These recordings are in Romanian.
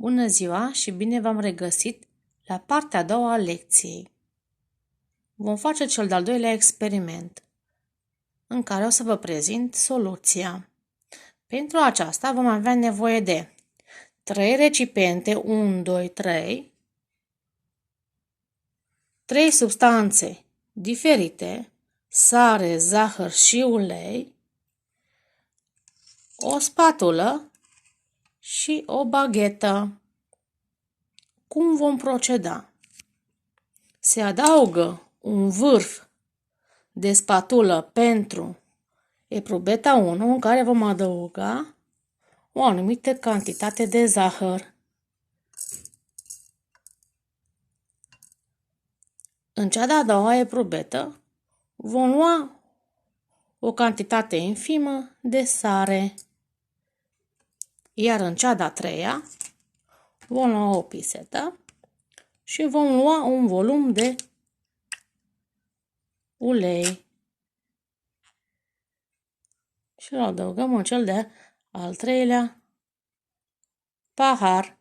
Bună ziua și bine v-am regăsit la partea a doua a lecției. Vom face cel de-al doilea experiment, în care o să vă prezint soluția. Pentru aceasta vom avea nevoie de 3 recipiente, 1, 2, 3, 3 substanțe diferite, sare, zahăr și ulei, o spatulă și o baghetă. Cum vom proceda? Se adaugă un vârf de spatulă pentru eprubeta 1, în care vom adăuga o anumită cantitate de zahăr. În cea de-a doua eprubetă vom lua o cantitate infimă de sare, iar în cea de-a treia vom lua o pisetă și vom lua un volum de ulei și îl adăugăm în cel de-al treilea pahar.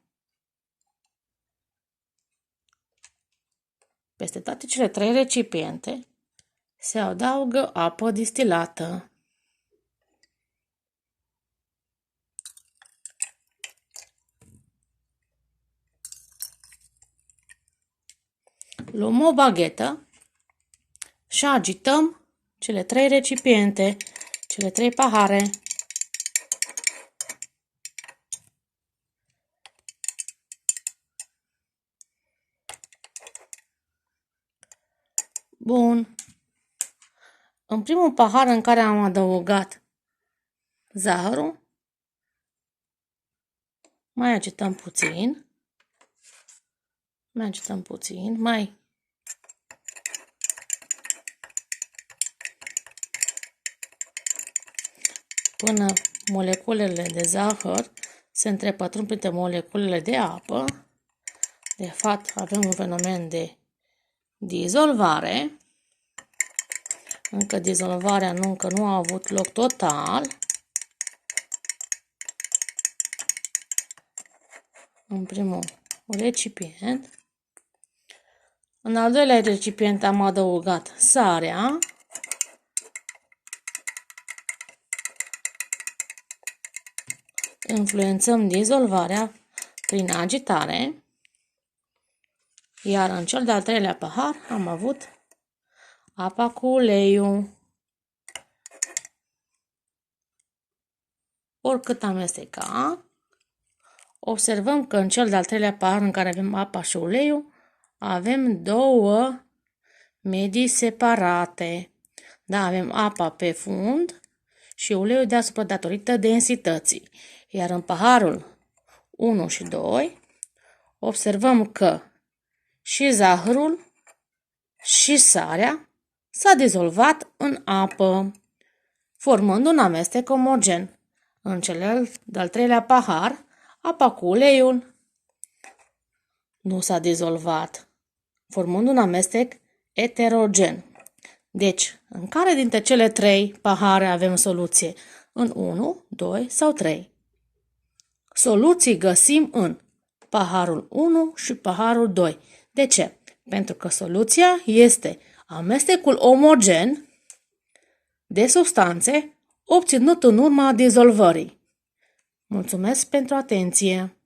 Peste toate cele 3 recipiente se adaugă apă distilată. Luăm o baghetă și agităm cele 3 recipiente, cele 3 pahare. Bun. În primul pahar în care am adăugat zahărul, mai agităm puțin, până moleculele de zahăr se întrepătrund printre moleculele de apă. De fapt, avem un fenomen de dizolvare. Încă dizolvarea încă nu a avut loc total. În primul recipient. În al doilea recipient am adăugat sarea. Influențăm dizolvarea prin agitare. Iar în cel de-al treilea pahar am avut apa cu uleiul. Oricât amesteca, observăm că în cel de-al treilea pahar în care avem apa și uleiul, avem două medii separate. Da, avem apa pe fund și uleiul deasupra datorită densității. Iar în paharul 1 și 2 observăm că și zahărul și sarea s-a dizolvat în apă, formând un amestec omogen. În cel de-al treilea pahar, apa cu uleiul nu s-a dizolvat, formând un amestec eterogen. Deci, în care dintre cele 3 pahare avem soluție? În 1, 2 sau 3? Soluții găsim în paharul 1 și paharul 2. De ce? Pentru că soluția este amestecul omogen de substanțe obținut în urma dizolvării. Mulțumesc pentru atenție!